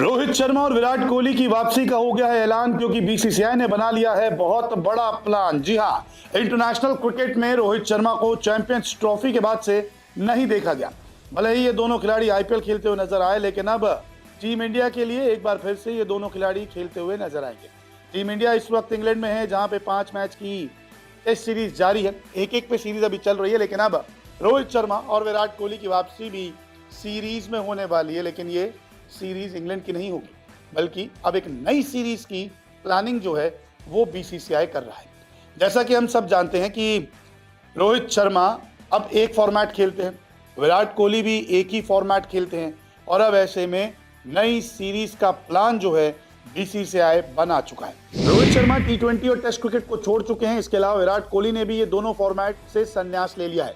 रोहित शर्मा और विराट कोहली की वापसी का हो गया है ऐलान, क्योंकि बीसीसीआई ने बना लिया है बहुत बड़ा प्लान। जी हां, इंटरनेशनल क्रिकेट में रोहित शर्मा को चैंपियंस ट्रॉफी के बाद से नहीं देखा गया। भले ही ये दोनों खिलाड़ी आईपीएल खेलते हुए नजर आए, लेकिन अब टीम इंडिया के लिए एक बार फिर से ये दोनों खिलाड़ी खेलते हुए नजर आएंगे। टीम इंडिया इस वक्त इंग्लैंड में है, जहां पे 5 मैच की टेस्ट सीरीज जारी है। एक पे सीरीज अभी चल रही है, लेकिन अब रोहित शर्मा और विराट कोहली की वापसी भी सीरीज में होने वाली है। लेकिन ये सीरीज इंग्लैंड की नहीं होगी, बल्कि अब एक नई सीरीज की प्लानिंग जो है वो बीसीसीआई कर रहा है। जैसा कि हम सब जानते हैं कि रोहित शर्मा अब एक फॉर्मेट खेलते हैं, विराट कोहली भी एक ही फॉर्मेट खेलते हैं, और अब ऐसे में नई सीरीज का प्लान जो है बीसीसीआई बना चुका है। रोहित शर्मा टी20 और टेस्ट क्रिकेट को छोड़ चुके हैं। इसके अलावा विराट कोहली ने भी ये दोनों फॉर्मेट से संन्यास ले लिया है।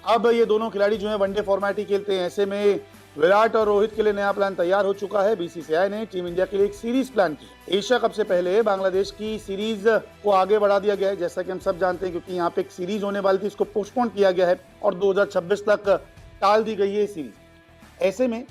अब ये दोनों खिलाड़ी जो है वनडे फॉर्मेट ही खेलते हैं। ऐसे में विराट और रोहित के लिए नया प्लान तैयार हो चुका है। बीसीसीआई ने टीम इंडिया के लिए एक सीरीज प्लान की। एशिया कप से पहले बांग्लादेश की सीरीज को आगे बढ़ा दिया गया है, जैसा कि हम सब जानते हैं, क्योंकि यहाँ पे एक सीरीज होने वाली थी, इसको पोस्टपोन किया गया है और 2026 तक टाल दी गई है सीरीज। ऐसे में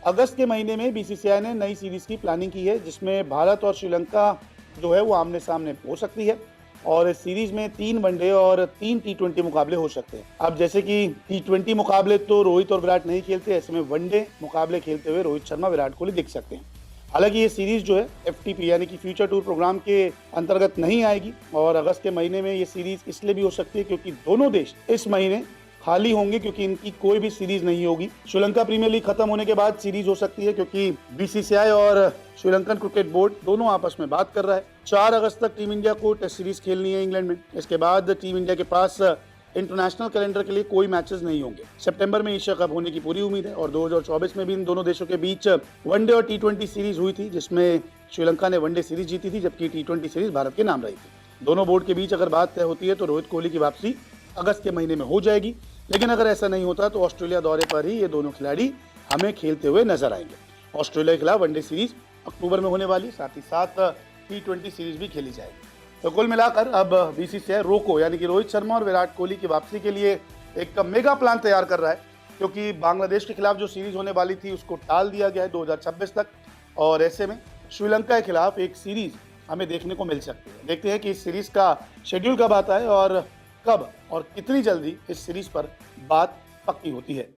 अगस्त के महीने में बीसीसीआई ने नई सीरीज की प्लानिंग की है, जिसमें भारत और श्रीलंका जो है वो आमने सामने हो सकती है, और इस सीरीज में 3 वनडे और 3 टी20 मुकाबले हो सकते हैं। अब जैसे कि टी20 मुकाबले तो रोहित और विराट नहीं खेलते, ऐसे में वनडे मुकाबले खेलते हुए रोहित शर्मा विराट कोहली दिख सकते हैं। हालांकि ये सीरीज जो है एफटीपी यानी कि फ्यूचर टूर प्रोग्राम के अंतर्गत नहीं आएगी, और अगस्त के महीने में ये सीरीज इसलिए भी हो सकती है क्योंकि दोनों देश इस महीने खाली होंगे, क्योंकि इनकी कोई भी सीरीज नहीं होगी। श्रीलंका प्रीमियर लीग खत्म होने के बाद सीरीज हो सकती है, क्योंकि बीसीसीआई और श्रीलंकन क्रिकेट बोर्ड दोनों आपस में बात कर रहा है। 4 अगस्त तक टीम इंडिया को टेस्ट सीरीज खेलनी है इंग्लैंड में। इसके बाद टीम इंडिया के पास इंटरनेशनल कैलेंडर के लिए कोई मैचेस नहीं होंगे। सितंबर में एशिया कप होने की पूरी उम्मीद है, और 2024 में भी इन दोनों देशों के बीच वनडे और टी20 सीरीज हुई थी, जिसमें श्रीलंका ने वनडे सीरीज जीती थी, जबकि टी20 सीरीज भारत के नाम रही थी। दोनों बोर्ड के बीच अगर बात तय होती है तो रोहित कोहली की वापसी अगस्त के महीने में हो जाएगी। लेकिन अगर ऐसा नहीं होता तो ऑस्ट्रेलिया दौरे पर ही ये दोनों खिलाड़ी हमें खेलते हुए नजर आएंगे। ऑस्ट्रेलिया के खिलाफ वनडे सीरीज अक्टूबर में होने वाली, साथ ही साथ टी20 सीरीज भी खेली जाएगी। तो कुल मिलाकर अब बीसीसीआई रोको यानी कि रोहित शर्मा और विराट कोहली की वापसी के लिए एक मेगा प्लान तैयार कर रहा है, क्योंकि बांग्लादेश के खिलाफ जो सीरीज होने वाली थी उसको टाल दिया गया है 2026 तक, और ऐसे में श्रीलंका के खिलाफ एक सीरीज हमें देखने को मिल सकती है। देखते हैं कि इस सीरीज का शेड्यूल कब आता है और कब और कितनी जल्दी इस सीरीज पर बात पक्की होती है।